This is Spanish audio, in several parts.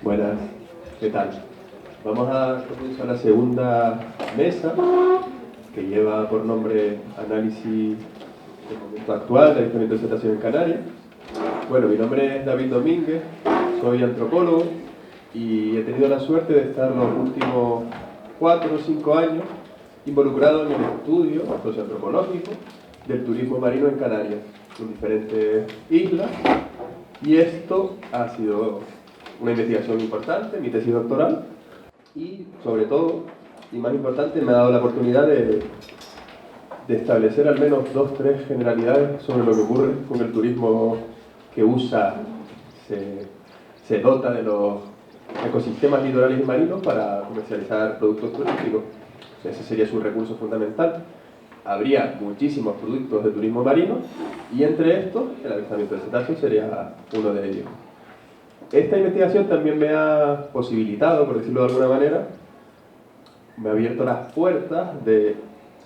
Buenas, ¿qué tal? Vamos a comenzar la segunda mesa, que lleva por nombre Análisis del momento actual de avistamientos de cetáceos en Canarias. Bueno, mi nombre es David Domínguez, soy antropólogo y he tenido la suerte de estar los últimos 4 o 5 años involucrado en el estudio socioantropológico del turismo marino en Canarias, en diferentes islas, y esto ha sido una investigación importante, mi tesis doctoral, y sobre todo, y más importante, me ha dado la oportunidad de establecer al menos 2 o 3 generalidades sobre lo que ocurre con el turismo que se dota de los ecosistemas litorales y marinos para comercializar productos turísticos. Ese sería su recurso fundamental. Habría muchísimos productos de turismo marino y entre estos el avistamiento de cetáceos sería uno de ellos. Esta investigación también me ha posibilitado, por decirlo de alguna manera, me ha abierto las puertas de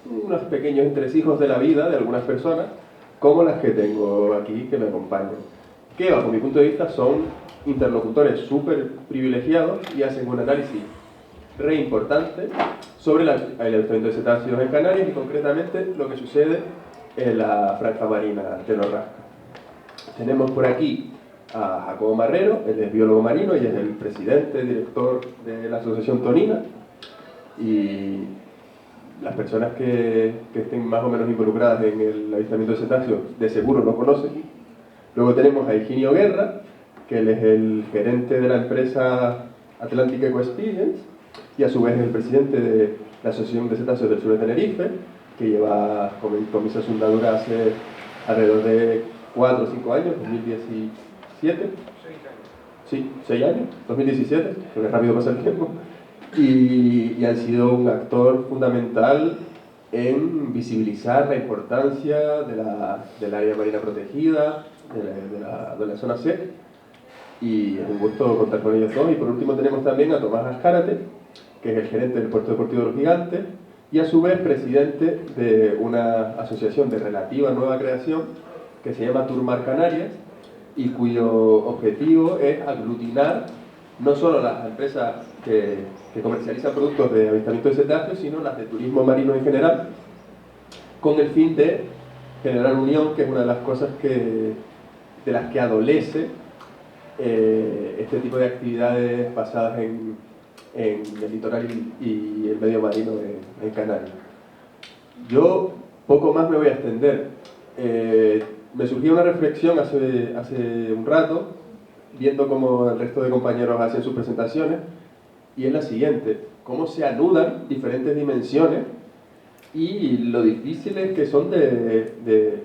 unos pequeños entresijos de la vida de algunas personas, como las que tengo aquí que me acompañan, que bajo mi punto de vista son interlocutores súper privilegiados y hacen un análisis re importante sobre el avistamiento de cetáceos en Canarias y concretamente lo que sucede en la franja marina de los Rascas. Tenemos por aquí a Jacobo Marrero, él es biólogo marino y es el presidente, director de la Asociación Tonina, y las personas que estén más o menos involucradas en el avistamiento de cetáceos de seguro lo conocen. Luego tenemos a Higinio Guerra, que él es el gerente de la empresa Atlantic Eco Experience y a su vez es el presidente de la Asociación de Cetáceos del Sur de Tenerife, que lleva con misa fundadora hace alrededor de 4 o 5 años, 2017. Sí, 6 años, 2017, porque rápido pasa el tiempo. Y han sido un actor fundamental en visibilizar la importancia del área marina protegida, de la zona SEC, y es un gusto contar con ellos dos. Y por último tenemos también a Tomás Azcárate, que es el gerente del Puerto Deportivo de los Gigantes y a su vez presidente de una asociación de relativa nueva creación que se llama Turmar Canarias y cuyo objetivo es aglutinar no solo las empresas que comercializan productos de avistamiento de cetáceos, sino las de turismo marino en general, con el fin de generar unión, que es una de las cosas de las que adolece este tipo de actividades basadas en el litoral y el medio marino en Canarias. Yo poco más me voy a extender. Me surgió una reflexión hace un rato, viendo cómo el resto de compañeros hacen sus presentaciones, y es la siguiente: cómo se anudan diferentes dimensiones y lo difíciles que son de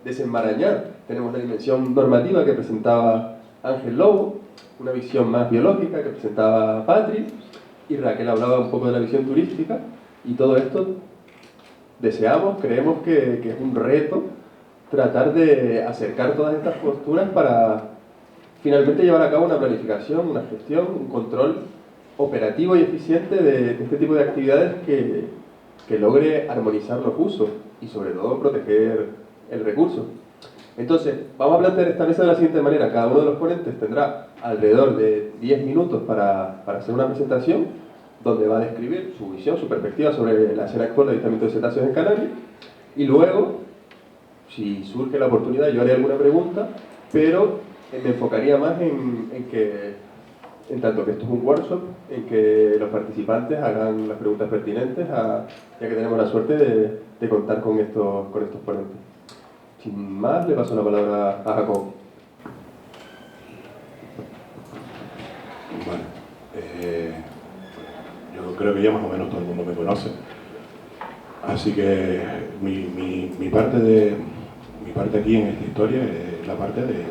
desenmarañar. Tenemos la dimensión normativa que presentaba Ángel Lobo, una visión más biológica que presentaba Patri, y Raquel hablaba un poco de la visión turística, y todo esto creemos que es un reto tratar de acercar todas estas posturas para finalmente llevar a cabo una planificación, una gestión, un control operativo y eficiente de este tipo de actividades que logre armonizar los usos y sobre todo proteger el recurso. Entonces, vamos a plantear esta mesa de la siguiente manera: cada uno de los ponentes tendrá alrededor de 10 minutos para hacer una presentación donde va a describir su visión, su perspectiva sobre la escena actual de avistamiento de cetáceos en Canarias, y luego, si surge la oportunidad, yo haré alguna pregunta, pero me enfocaría más en tanto que esto es un workshop, en que los participantes hagan las preguntas pertinentes, ya que tenemos la suerte de contar con estos ponentes. Sin más, le paso la palabra a Jacob. Bueno, yo creo que ya más o menos todo el mundo me conoce, así que mi parte aquí en esta historia es la parte de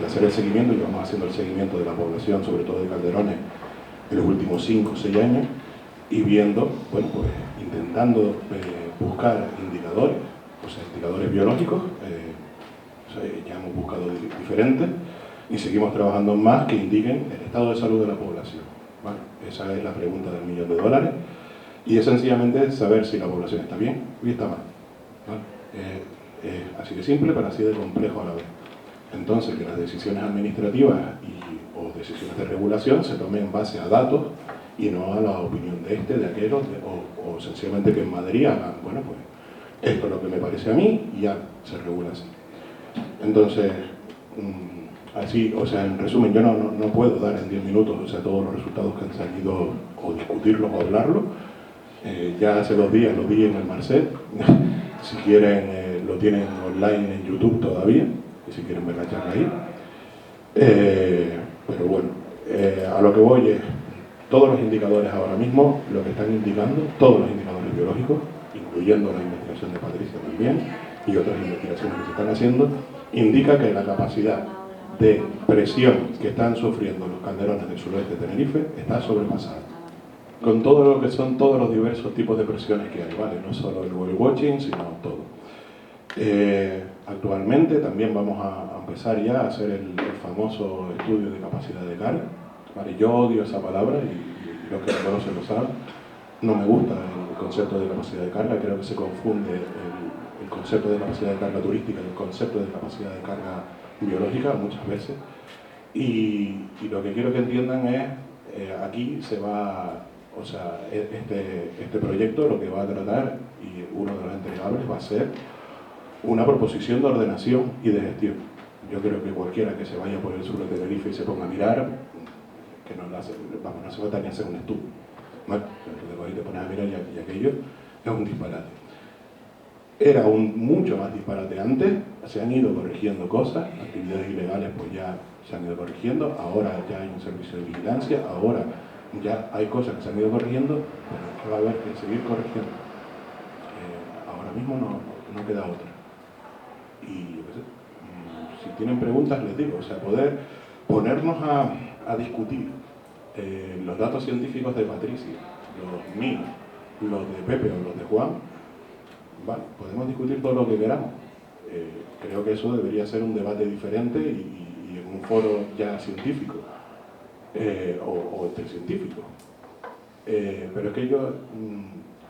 hacer el seguimiento, y vamos haciendo el seguimiento de la población, sobre todo de Calderones, en los últimos 5 o 6 años, y viendo, bueno, pues intentando buscar indicadores, o sea, indicadores biológicos, ya hemos buscado diferentes, y seguimos trabajando más que indiquen el estado de salud de la población. Bueno, esa es la pregunta del $1.000.000. Y es sencillamente saber si la población está bien o está mal, ¿vale? Así de simple, pero así de complejo a la vez. Entonces, que las decisiones administrativas o decisiones de regulación se tomen en base a datos y no a la opinión de este, de aquel, o sencillamente que en Madrid hagan, bueno, pues esto es lo que me parece a mí y ya se regula así. Entonces, así, o sea, en resumen, yo no puedo dar en 10 minutos, o sea, todos los resultados que han salido, o discutirlos o hablarlos. Ya hace 2 días lo vi en el Marcet. Si quieren, lo tienen online en YouTube todavía, y si quieren ver la charla ahí. Pero bueno, a lo que voy es, todos los indicadores ahora mismo, lo que están indicando, todos los indicadores biológicos, incluyendo la investigación de Patricia también, y otras investigaciones que se están haciendo, indica que la capacidad de presión que están sufriendo los calderones del suroeste de Tenerife está sobrepasada. Con todo lo que son todos los diversos tipos de presiones que hay, ¿vale? No solo el whale watching, sino todo. Actualmente también vamos a empezar ya a hacer el famoso estudio de capacidad de carga, ¿vale? Yo odio esa palabra y los que la conocen lo saben. No me gusta el concepto de capacidad de carga, creo que se confunde el concepto de capacidad de carga turística y el concepto de capacidad de carga biológica muchas veces. Y lo que quiero que entiendan es, aquí se va, o sea, este proyecto lo que va a tratar, y uno de los entregables va a ser una proposición de ordenación y de gestión. Yo creo que cualquiera que se vaya por el sur de Tenerife y se ponga a mirar, que no hace falta ni hacer un estudio, ¿vale? Entonces te pones a mirar y aquello es un disparate. Era mucho más disparate antes, se han ido corrigiendo cosas, actividades ilegales pues ya se han ido corrigiendo, ahora ya hay un servicio de vigilancia, ahora ya hay cosas que se han ido corrigiendo, pero es que va a haber que seguir corrigiendo. Ahora mismo no queda otra. Y yo qué sé, si tienen preguntas les digo, o sea, poder ponernos a discutir los datos científicos de Patricia, los míos, los de Pepe o los de Juan, vale, podemos discutir todo lo que queramos. Creo que eso debería ser un debate diferente y en un foro ya científico o entre científicos. Pero es que yo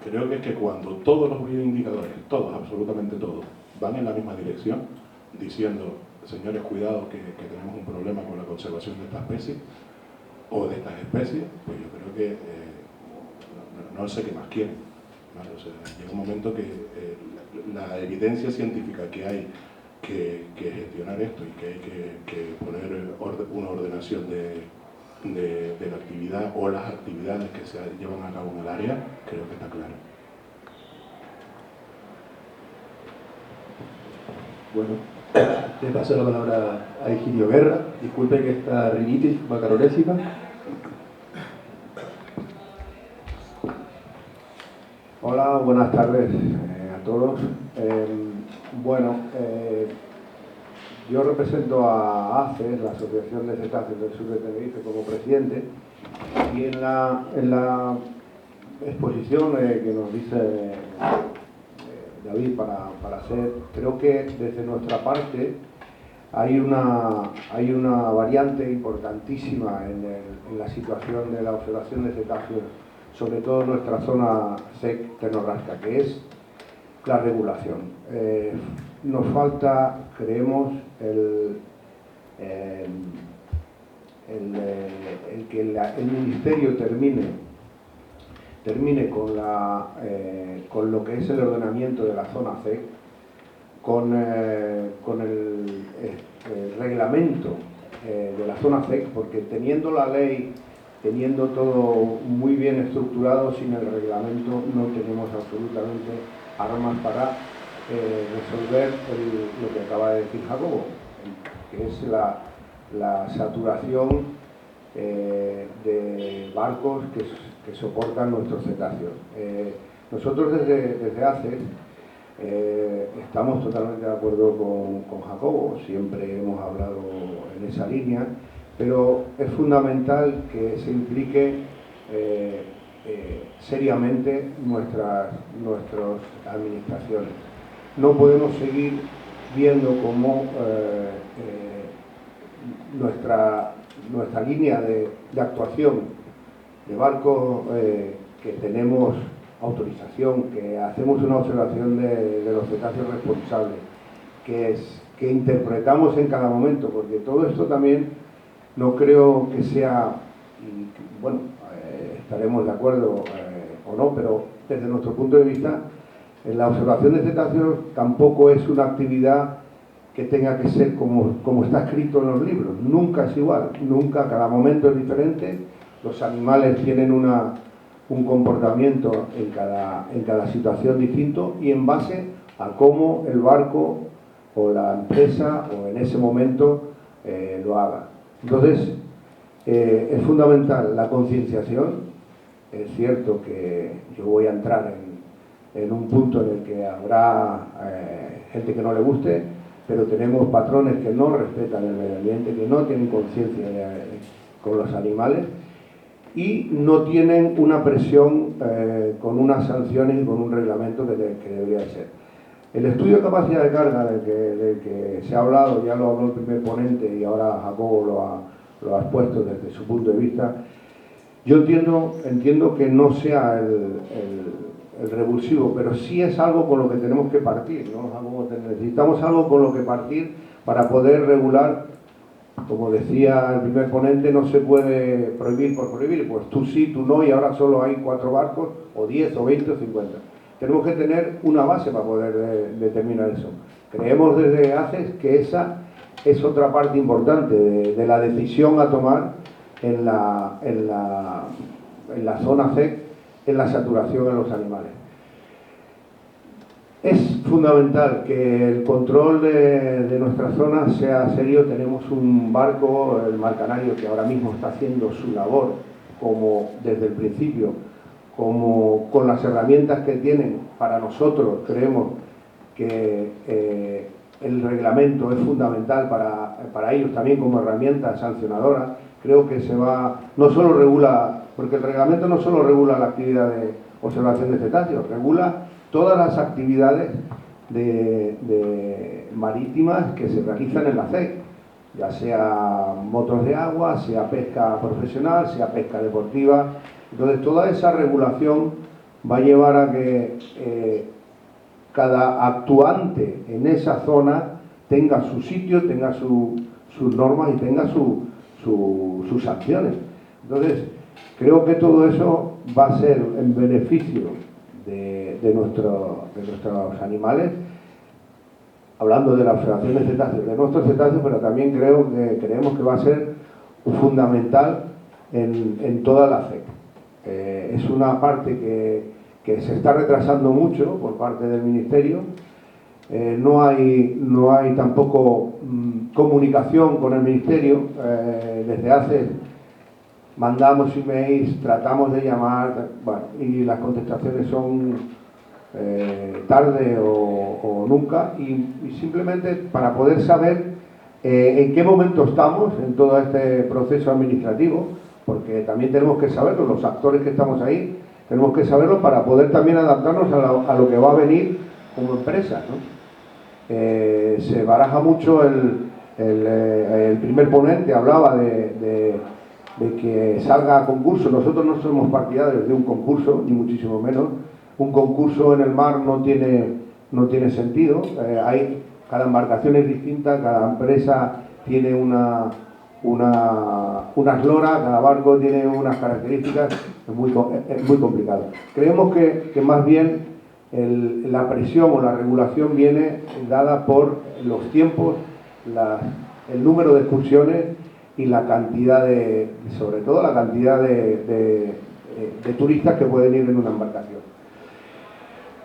creo que es que cuando todos los bioindicadores, todos, absolutamente todos, van en la misma dirección, diciendo, señores, cuidado que tenemos un problema con la conservación de esta especie o de estas especies, pues yo creo que no sé qué más quieren, ¿vale? O sea, llega un momento que la evidencia científica que hay que gestionar esto y que hay que poner una ordenación de la actividad o las actividades que se llevan a cabo en el área, creo que está clara. Bueno, le paso la palabra a Higinio Guerra. Disculpe que esta rinitis macaronésica. Hola, buenas tardes a todos. Yo represento a ACES, la Asociación de Cetáceos del Sur de Tenerife, como presidente, y en la exposición que nos dice David para hacer, creo que desde nuestra parte hay una variante importantísima en la situación de la observación de cetáceos, sobre todo en nuestra zona SEC Tenor-Rasca, que es la regulación. Nos falta, creemos, el que el Ministerio termine con lo que es el ordenamiento de la zona SEC, con el reglamento de la zona SEC, porque teniendo la ley, teniendo todo muy bien estructurado, sin el reglamento no tenemos absolutamente armas para resolver lo que acaba de decir Jacobo, que es la saturación de barcos que soportan nuestros cetáceos. Nosotros desde ACES estamos totalmente de acuerdo con Jacobo, siempre hemos hablado en esa línea, pero es fundamental que se implique seriamente nuestras administraciones. No podemos seguir viendo cómo nuestra línea de actuación de barcos que tenemos autorización, que hacemos una observación de los cetáceos responsables, que interpretamos en cada momento, porque todo esto también no creo que sea, y, bueno, estaremos de acuerdo o no, pero desde nuestro punto de vista, la observación de cetáceos tampoco es una actividad que tenga que ser como está escrito en los libros. Nunca es igual, nunca, cada momento es diferente. Los animales tienen un comportamiento en cada situación distinto y en base a cómo el barco o la empresa o en ese momento lo haga. Entonces, es fundamental la concienciación. Es cierto que yo voy a entrar en un punto en el que habrá gente que no le guste, pero tenemos patrones que no respetan el medio ambiente, que no tienen conciencia con los animales y no tienen una presión con unas sanciones y con un reglamento que debería ser. El estudio de capacidad de carga del que se ha hablado, ya lo habló el primer ponente y ahora Jacobo lo ha expuesto desde su punto de vista. Yo entiendo que no sea el revulsivo, pero sí es algo con lo que tenemos que partir, ¿no? Necesitamos algo con lo que partir para poder regular. Como decía el primer ponente, no se puede prohibir por prohibir, pues tú sí, tú no, y ahora solo hay 4 barcos, o 10, o 20, o 50. Tenemos que tener una base para poder determinar eso. Creemos desde ACES que esa es otra parte importante de la decisión a tomar en la zona CEC, en la saturación en los animales. Es fundamental que el control de nuestra zona sea serio. Tenemos un barco, el Mar Canario, que ahora mismo está haciendo su labor como desde el principio, como con las herramientas que tienen. Para nosotros creemos que el reglamento es fundamental para ellos también como herramienta sancionadora. Creo que no solo regula, porque el reglamento no solo regula la actividad de observación de cetáceos, regula todas las actividades marítimas que se realizan en la CEC, ya sea motos de agua, sea pesca profesional, sea pesca deportiva. Entonces toda esa regulación va a llevar a que cada actuante en esa zona tenga su sitio, tenga sus normas y tenga sus sanciones. Entonces creo que todo eso va a ser en beneficio de nuestros animales, hablando de la observación de cetáceos, de nuestros cetáceos, pero también creemos que va a ser fundamental en toda la CEC. Es una parte que se está retrasando mucho por parte del Ministerio. No hay tampoco comunicación con el Ministerio. Desde hace mandamos emails, tratamos de llamar, bueno, y las contestaciones son tarde o nunca, y simplemente para poder saber en qué momento estamos en todo este proceso administrativo, porque también tenemos que saberlo, los actores que estamos ahí, tenemos que saberlo para poder también adaptarnos a lo que va a venir como empresa, ¿no? Se baraja mucho el primer ponente, hablaba de que salga a concurso. Nosotros no somos partidarios de un concurso, ni muchísimo menos. Un concurso en el mar no tiene sentido. Cada embarcación es distinta, cada empresa tiene una eslora, cada barco tiene unas características, es muy complicado. Creemos que más bien la presión o la regulación viene dada por los tiempos, el número de excursiones y la cantidad sobre todo la cantidad de turistas que pueden ir en una embarcación.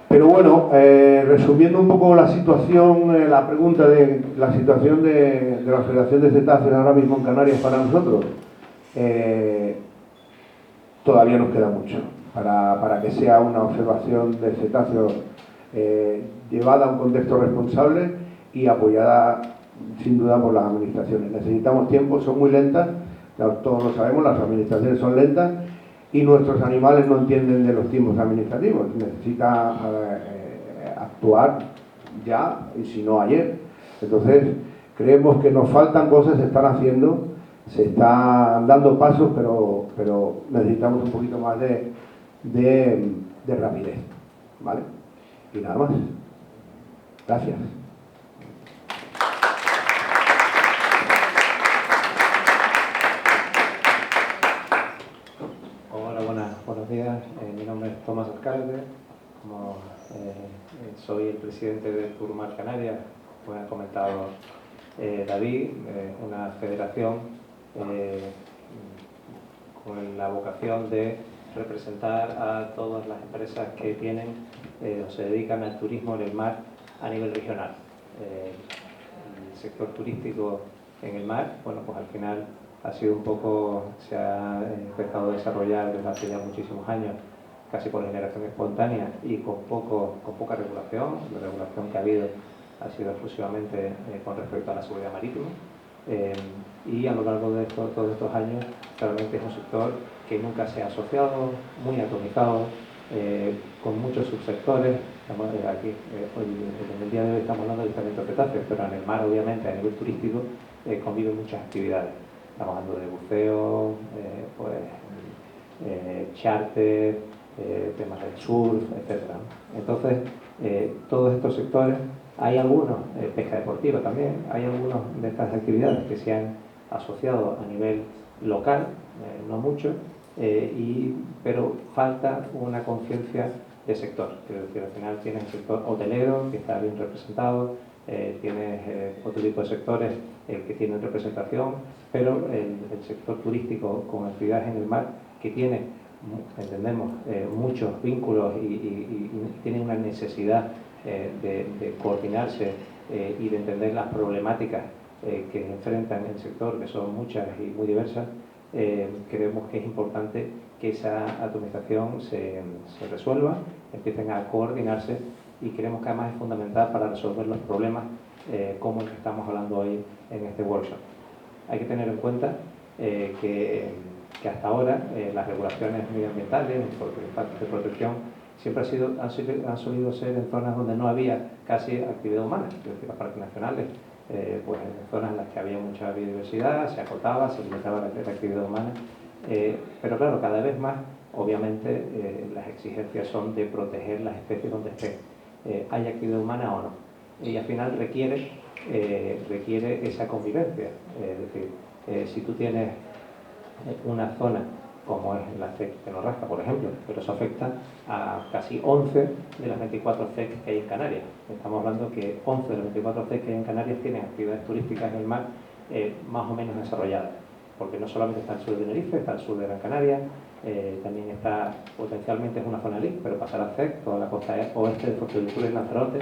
Pero bueno, resumiendo un poco la situación, la pregunta de la situación de la observación de cetáceos ahora mismo en Canarias para nosotros, todavía nos queda mucho para que sea una observación de cetáceos llevada a un contexto responsable y apoyada sin duda por las administraciones. Necesitamos tiempo, son muy lentas, todos lo sabemos, las administraciones son lentas y nuestros animales no entienden de los tiempos administrativos. Necesita actuar ya y si no ayer. Entonces creemos que nos faltan cosas, se están haciendo, se están dando pasos, pero necesitamos un poquito más de rapidez, ¿vale? Y nada más. Gracias. Hola, buenos días. Mi nombre es Tomás Alcalde. Como soy el presidente de Turmar Canarias, como ha comentado David, una federación con la vocación de representar a todas las empresas que tienen o se dedican al turismo en el mar a nivel regional. El sector turístico en el mar, bueno, pues al final ha sido un poco, se ha empezado a desarrollar desde hace ya muchísimos años, casi por generación espontánea y con poca regulación. La regulación que ha habido ha sido exclusivamente con respecto a la seguridad marítima. Y a lo largo de todos estos años realmente es un sector que nunca se ha asociado, muy atomizado, con muchos subsectores. Aquí, hoy, en el día de hoy estamos hablando de diferentes cetáceos, pero en el mar obviamente a nivel turístico conviven muchas actividades. Estamos hablando de buceo, charter, temas del surf, etc. Entonces, todos estos sectores, hay algunos, pesca deportiva también, hay algunas de estas actividades que se han asociado a nivel local, no mucho, pero falta una conciencia de sector. Es decir, al final tienes el sector hotelero, que está bien representado, tienes otro tipo de sectores que tienen representación, pero el sector turístico con actividades en el mar, que tiene, entendemos, muchos vínculos y tiene una necesidad de coordinarse y de entender las problemáticas que enfrentan el sector, que son muchas y muy diversas. Creemos que es importante que esa atomización se resuelva, empiecen a coordinarse, y creemos que además es fundamental para resolver los problemas como el que estamos hablando hoy en este workshop. Hay que tener en cuenta que hasta ahora las regulaciones medioambientales, impactos de protección, siempre han solido ser en zonas donde no había casi actividad humana, es decir, los parques nacionales, pues en zonas en las que había mucha biodiversidad, se acotaba, se limitaba la actividad humana, pero claro, cada vez más, obviamente, las exigencias son de proteger las especies donde estén, haya actividad humana o no, y al final requiere esa convivencia. Es decir, si tú tienes una zona como es la CEC de Norrasca, por ejemplo, pero eso afecta a casi 11 de las 24 CEC que hay en Canarias. Estamos hablando que 11 de las 24 CEC que hay en Canarias tienen actividades turísticas en el mar más o menos desarrolladas, porque no solamente está el sur de Tenerife, está el sur de Gran Canaria, también está, potencialmente es una zona LIC, pero pasará a CEC, toda la costa oeste de Fuerteventura y Lanzarote.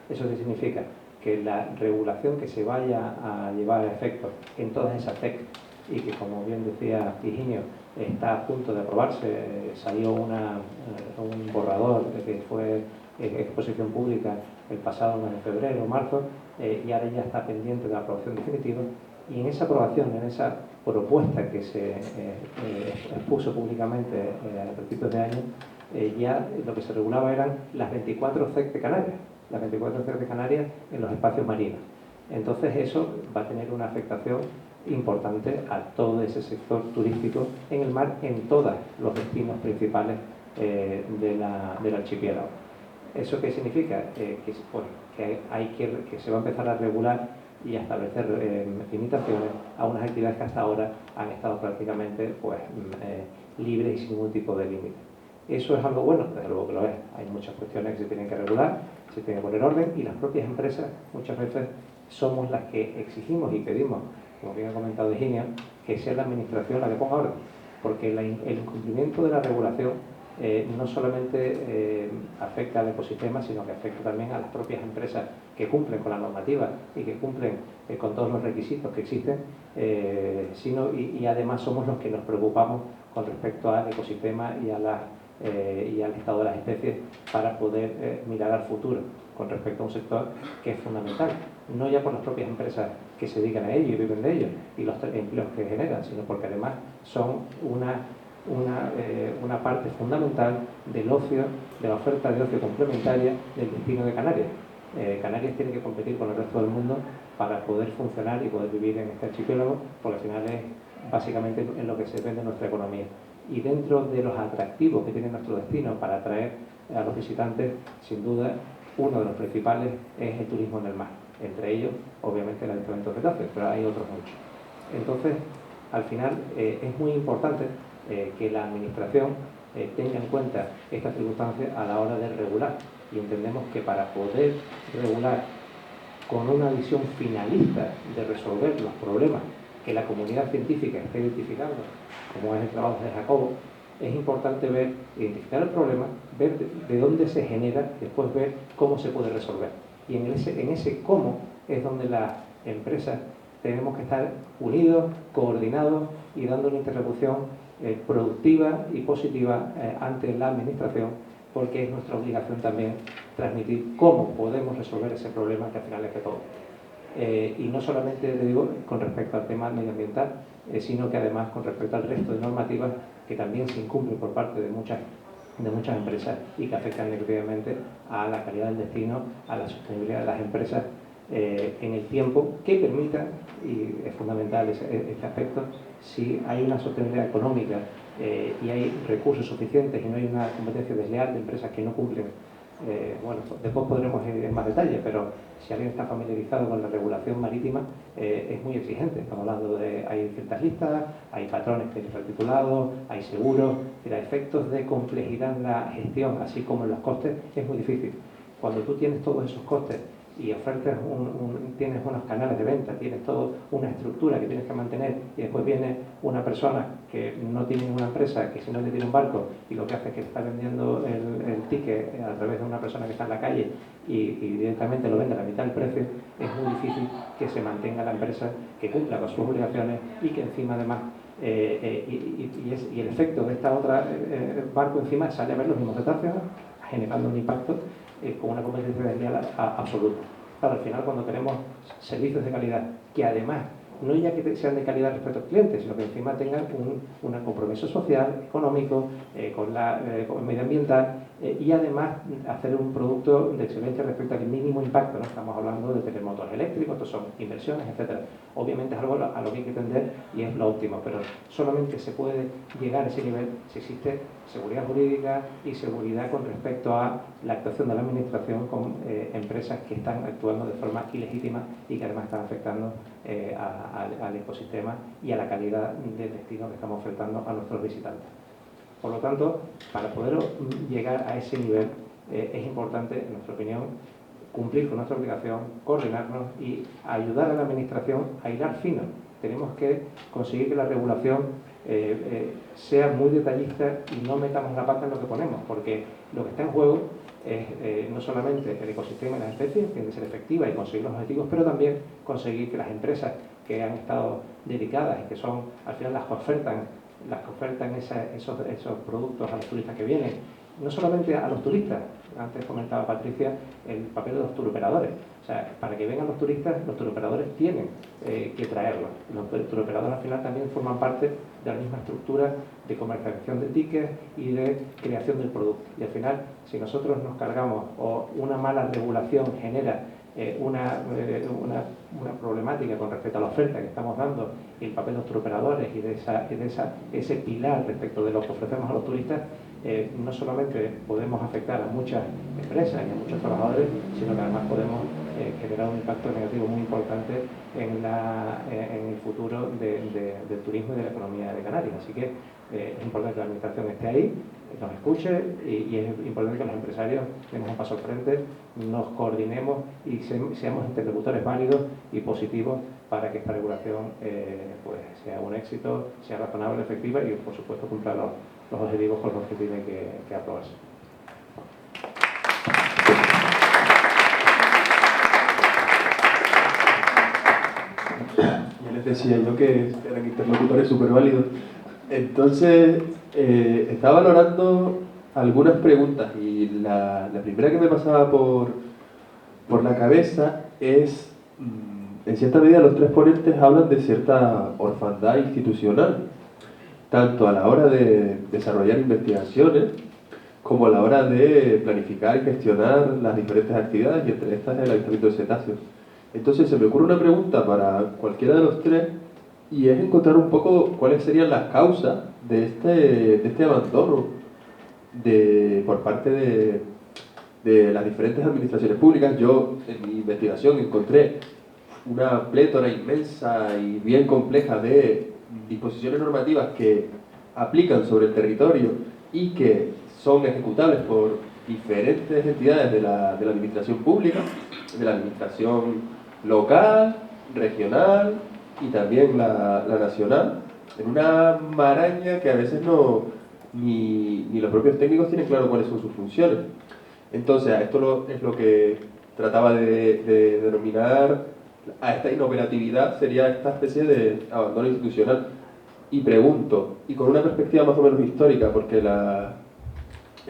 ¿Eso qué significa? Que la regulación que se vaya a llevar a efecto en todas esas CEC, y que, como bien decía Higinio, está a punto de aprobarse, salió un borrador que fue exposición pública el pasado mes de febrero o marzo, y ahora ya está pendiente de la aprobación definitiva, y en esa aprobación, en esa propuesta que se expuso públicamente a principios de año, ya lo que se regulaba eran las 24 CEC de Canarias, las 24 CEC de Canarias en los espacios marinos. Entonces eso va a tener una afectación importante a todo ese sector turístico en el mar, en todos los destinos principales del archipiélago. ¿Eso qué significa? Que se va a empezar a regular y a establecer limitaciones a unas actividades que hasta ahora han estado prácticamente libres y sin ningún tipo de límite. ¿Eso es algo bueno? Desde luego que lo es. Hay muchas cuestiones que se tienen que regular, se tiene que poner orden, y las propias empresas muchas veces somos las que exigimos y pedimos, como bien ha comentado Higinio, que sea la administración la que ponga orden, porque el incumplimiento de la regulación no solamente afecta al ecosistema, sino que afecta también a las propias empresas que cumplen con la normativa y que cumplen con todos los requisitos que existen, y además somos los que nos preocupamos con respecto al ecosistema y al estado de las especies, para poder mirar al futuro con respecto a un sector que es fundamental, no ya por las propias empresas que se dedican a ello y viven de ello y los empleos que generan, sino porque además son una parte fundamental del ocio, de la oferta de ocio complementaria del destino de Canarias. Canarias tiene que competir con el resto del mundo para poder funcionar y poder vivir en este archipiélago, porque al final es básicamente en lo que se vende nuestra economía. Y dentro de los atractivos que tiene nuestro destino para atraer a los visitantes, sin duda, uno de los principales es el turismo en el mar. Entre ellos, obviamente, el Ayuntamiento de Getafe, pero hay otros muchos. Entonces, al final, es muy importante que la Administración tenga en cuenta estas circunstancias a la hora de regular. Y entendemos que para poder regular con una visión finalista de resolver los problemas que la comunidad científica está identificando, como es el trabajo de Jacobo, es importante identificar el problema, ver de dónde se genera, después ver cómo se puede resolver. Y en ese cómo es donde las empresas tenemos que estar unidos, coordinados y dando una interlocución productiva y positiva ante la Administración, porque es nuestra obligación también transmitir cómo podemos resolver ese problema que al final es de todo. Y no solamente, te digo, con respecto al tema medioambiental, sino que además con respecto al resto de normativas que también se incumplen por parte de muchas empresas y que afectan negativamente a la calidad del destino, a la sostenibilidad de las empresas en el tiempo, que permita, y es fundamental este aspecto, si hay una sostenibilidad económica y hay recursos suficientes y no hay una competencia desleal de empresas que no cumplen. Bueno, después podremos ir en más detalle, pero si alguien está familiarizado con la regulación marítima, es muy exigente. Estamos hablando de, hay ciertas listas, hay patrones que hay retitulados, hay seguros, pero a efectos de complejidad en la gestión, así como en los costes, es muy difícil. Cuando tú tienes todos esos costes y ofertas tienes unos canales de venta, tienes toda una estructura que tienes que mantener y después viene una persona que no tiene ninguna empresa, que simplemente tiene un barco y lo que hace es que está vendiendo el ticket a través de una persona que está en la calle y directamente lo vende a la mitad del precio, es muy difícil que se mantenga la empresa, que cumpla con sus obligaciones y que encima además y el efecto de esta otra barco encima sale a ver los mismos cetáceos generando un impacto con una competencia desleal absoluta. Claro, al final cuando tenemos servicios de calidad que además no ya que sean de calidad respecto al cliente, sino que encima tengan un compromiso social, económico, con el medioambiental y además hacer un producto de excelencia respecto al mínimo impacto, ¿no? Estamos hablando de tener motores eléctricos, estos son inversiones, etcétera. Obviamente es algo a lo que hay que tender y es lo óptimo, pero solamente se puede llegar a ese nivel si existe seguridad jurídica y seguridad con respecto a la actuación de la Administración con empresas que están actuando de forma ilegítima y que además están afectando al ecosistema y a la calidad del destino que estamos ofertando a nuestros visitantes. Por lo tanto, para poder llegar a ese nivel es importante, en nuestra opinión, cumplir con nuestra obligación, coordinarnos y ayudar a la Administración a hilar fino. Tenemos que conseguir que la regulación sea muy detallista y no metamos la pata en lo que ponemos, porque lo que está en juego es no solamente el ecosistema y las especies, tiene que ser efectiva y conseguir los objetivos, pero también conseguir que las empresas que han estado dedicadas y que son al final las que ofertan esos productos a los turistas que vienen, no solamente a los turistas, antes comentaba Patricia el papel de los turoperadores. O sea, para que vengan los turistas, los turoperadores tienen que traerlos. Los turoperadores al final también forman parte de la misma estructura de comercialización de tickets y de creación del producto. Y al final, si nosotros nos cargamos o una mala regulación genera una problemática con respecto a la oferta que estamos dando y el papel de los turoperadores y de ese pilar respecto de lo que ofrecemos a los turistas, no solamente podemos afectar a muchas empresas y a muchos trabajadores, sino que además podemos generar un impacto negativo muy importante en el futuro del turismo y de la economía de Canarias. Así que es importante que la Administración esté ahí, nos escuche y es importante que los empresarios demos un paso al frente, nos coordinemos y seamos interlocutores válidos y positivos para que esta regulación pues sea un éxito, sea razonable, efectiva y por supuesto cumpla los objetivos con los que tiene que aprobarse. Ya les decía yo que eran interlocutores súper válidos. Entonces, estaba valorando algunas preguntas y la primera que me pasaba por la cabeza es, en cierta medida los tres ponentes hablan de cierta orfandad institucional, tanto a la hora de desarrollar investigaciones como a la hora de planificar y gestionar las diferentes actividades y entre estas el avistamiento de cetáceos. Entonces se me ocurre una pregunta para cualquiera de los tres y es encontrar un poco cuáles serían las causas de este abandono por parte de las diferentes administraciones públicas. Yo en mi investigación encontré una plétora inmensa y bien compleja de disposiciones normativas que aplican sobre el territorio y que son ejecutables por diferentes entidades de la administración pública, de la administración local, regional y también la nacional, en una maraña que a veces ni los propios técnicos tienen claro cuáles son sus funciones. Entonces, esto es lo que trataba de denominar a esta inoperatividad, sería esta especie de abandono institucional. Y pregunto, y con una perspectiva más o menos histórica, porque el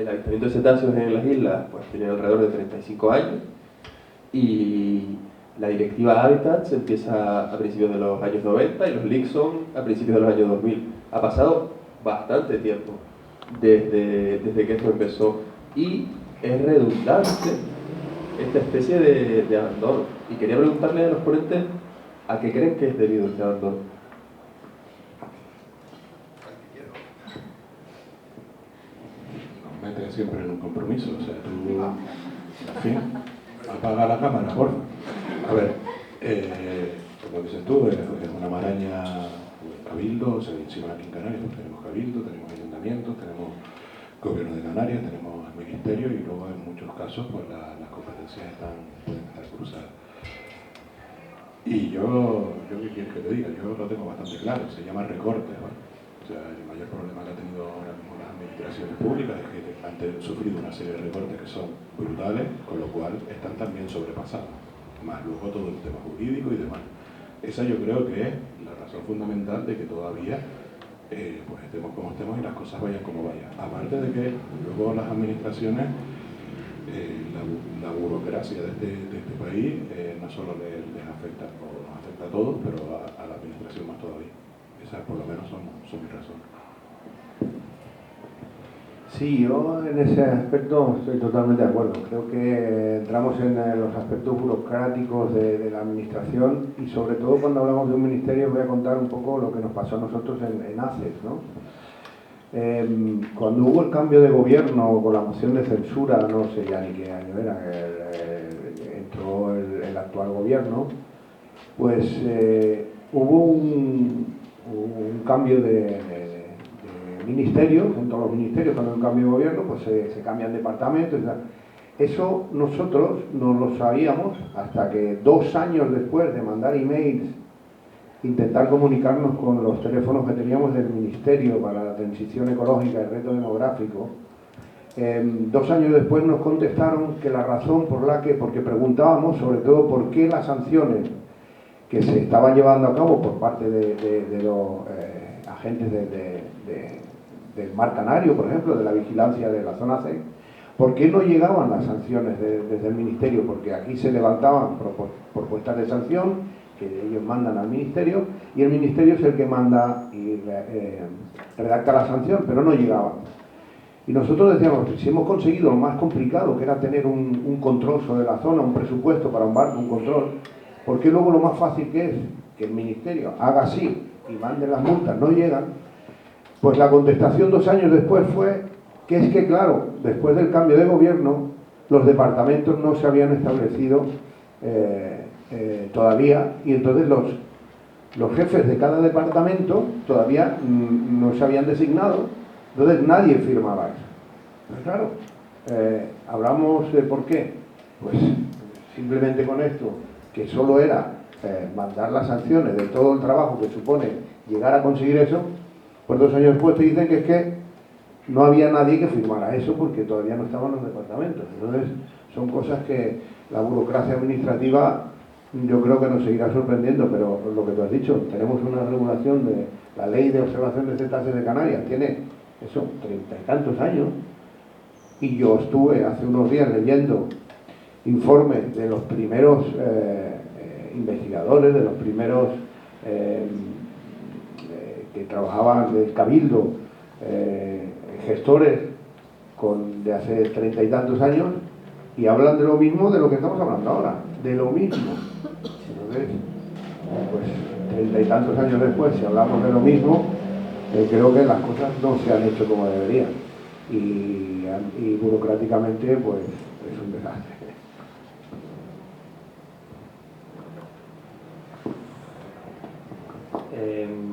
avistamiento de cetáceos en las islas pues tiene alrededor de 35 años, y la directiva Habitat se empieza a principios de los años 90 y los LIC son a principios de los años 2000. Ha pasado bastante tiempo desde que esto empezó y es redundante esta especie de abandono. Y quería preguntarle a los ponentes a qué creen que es debido este abandono. Nos metes siempre en un compromiso, o sea, tú, en fin, apaga la cámara, por favor. A ver, como dices tú, es una maraña cabildo, o sea, encima aquí en Canarias pues tenemos cabildo, tenemos ayuntamientos, tenemos gobierno de Canarias, tenemos el ministerio y luego en muchos casos pues las competencias pueden estar cruzadas. Y yo ¿qué quieres que te diga? Yo lo tengo bastante claro, se llama recortes, ¿vale? O sea, el mayor problema que ha tenido ahora mismo las administraciones públicas es que han sufrido una serie de recortes que son brutales, con lo cual están también sobrepasados, más luego todo el tema jurídico y demás. Esa yo creo que es la razón fundamental de que todavía pues estemos como estemos y las cosas vayan como vayan. Aparte de que luego las administraciones, la burocracia de este país no solo les afecta, o nos afecta a todos, pero a la administración más todavía. Esas por lo menos son mis razones. Sí, yo en ese aspecto estoy totalmente de acuerdo. Creo que entramos en los aspectos burocráticos de la administración y sobre todo cuando hablamos de un ministerio voy a contar un poco lo que nos pasó a nosotros en ACES, ¿no? Cuando hubo el cambio de gobierno con la moción de censura, no sé ya ni qué año era, entró el actual gobierno, pues hubo un cambio de ministerios, en todos los ministerios cuando hay un cambio de gobierno pues se cambian departamentos y tal. Eso nosotros no lo sabíamos hasta que 2 años después de mandar emails, intentar comunicarnos con los teléfonos que teníamos del Ministerio para la Transición Ecológica y Reto Demográfico. 2 años después nos contestaron que la razón porque preguntábamos sobre todo por qué las sanciones que se estaban llevando a cabo por parte de los agentes del Mar Canario, por ejemplo, de la vigilancia de la zona C, ¿por qué no llegaban las sanciones desde el Ministerio? Porque aquí se levantaban propuestas de sanción que ellos mandan al Ministerio y el Ministerio es el que manda y redacta la sanción, pero no llegaban. Y nosotros decíamos, si hemos conseguido lo más complicado, que era tener un control sobre la zona, un presupuesto para un barco, un control, ¿por qué luego lo más fácil que es que el Ministerio haga así y mande las multas, no llegan? Pues la contestación 2 años después fue que es que, claro, después del cambio de gobierno, los departamentos no se habían establecido todavía y entonces los jefes de cada departamento todavía no se habían designado, entonces nadie firmaba eso. Pero claro, hablamos de por qué. Pues simplemente con esto, que solo era mandar las sanciones de todo el trabajo que supone llegar a conseguir eso, pues 2 años después te dicen que es que no había nadie que firmara eso porque todavía no estaban los departamentos. Entonces son cosas que la burocracia administrativa yo creo que nos seguirá sorprendiendo, pero lo que tú has dicho, tenemos una regulación de la Ley de Observación de Cetáceos de Canarias, tiene eso, 30 y tantos años, y yo estuve hace unos días leyendo informes de los primeros investigadores, de los primeros que trabajaban del Cabildo, gestores de hace 30 y tantos años, y hablan de lo mismo de lo que estamos hablando ahora, de lo mismo. Entonces, pues 30 y tantos años después, si hablamos de lo mismo, creo que las cosas no se han hecho como deberían. y burocráticamente pues es un desastre.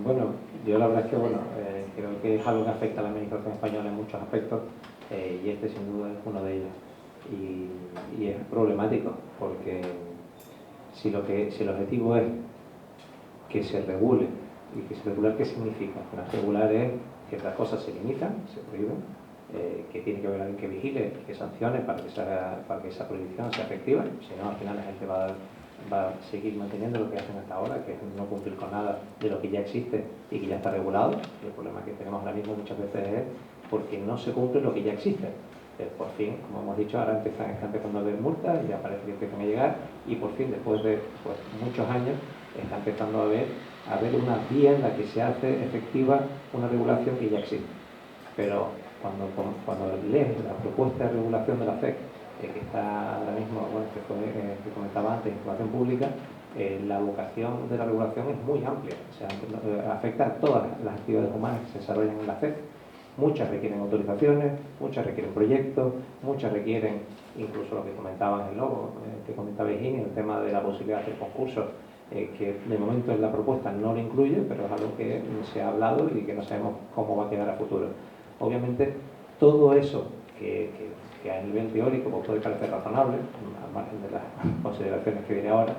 Bueno, yo la verdad es que creo que es algo que afecta a la administración española en muchos aspectos, y este sin duda es uno de ellos. Y es problemático porque si el objetivo es que se regule, y que se regular, ¿qué significa? Bueno, regular es que las cosas se limitan, se prohíben, que tiene que haber alguien que vigile y que sancione para que esa prohibición sea efectiva. Si no, al final la gente va a seguir manteniendo lo que hacen hasta ahora, que es no cumplir con nada de lo que ya existe y que ya está regulado. Y el problema que tenemos ahora mismo muchas veces es porque no se cumple lo que ya existe. Por fin, como hemos dicho, ahora está empezando a haber multas, ya parece que empiezan a llegar, y por fin, después de muchos años, está empezando a haber una vía en la que se hace efectiva una regulación que ya existe. Pero cuando lees la propuesta de regulación de la FEC, que está ahora mismo, que comentaba antes, información pública, la vocación de la regulación es muy amplia, o sea, afecta a todas las actividades humanas que se desarrollan en la FEC. Muchas requieren autorizaciones, muchas requieren proyectos, muchas requieren incluso lo que comentaban en el logo, que comentaba Virginia, el tema de la posibilidad de hacer concursos, que de momento en la propuesta no lo incluye, pero es algo que se ha hablado y que no sabemos cómo va a quedar a futuro. Obviamente, todo eso que a nivel teórico pues puede parecer razonable, al margen de las consideraciones que viene ahora,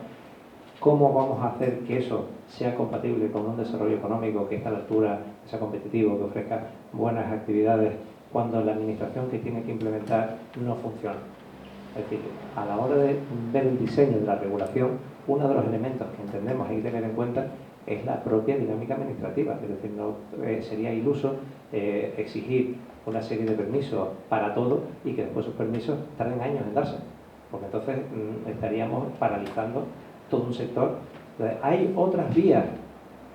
¿cómo vamos a hacer que eso sea compatible con un desarrollo económico que esté a la altura, que sea competitivo, que ofrezca buenas actividades, cuando la administración que tiene que implementar no funciona? Es decir, a la hora de ver el diseño de la regulación, uno de los elementos que entendemos hay que tener en cuenta es la propia dinámica administrativa. Es decir, no sería iluso exigir una serie de permisos para todo y que después esos permisos tarden años en darse, porque entonces estaríamos paralizando todo un sector. Entonces, hay otras vías,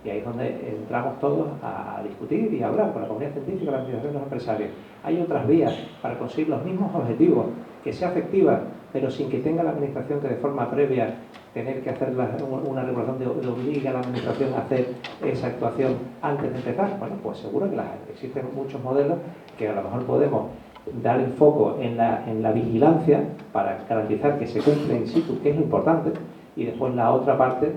y ahí es donde entramos todos a discutir y a hablar con la comunidad científica, la administración y los empresarios. Hay otras vías para conseguir los mismos objetivos, que sea efectiva, pero sin que tenga la administración que de forma previa tener que hacer una regulación que obligue a la administración a hacer esa actuación antes de empezar. Bueno, pues seguro que las hay. Existen muchos modelos que a lo mejor podemos dar el foco en la vigilancia para garantizar que se cumple in situ, que es lo importante, y después la otra parte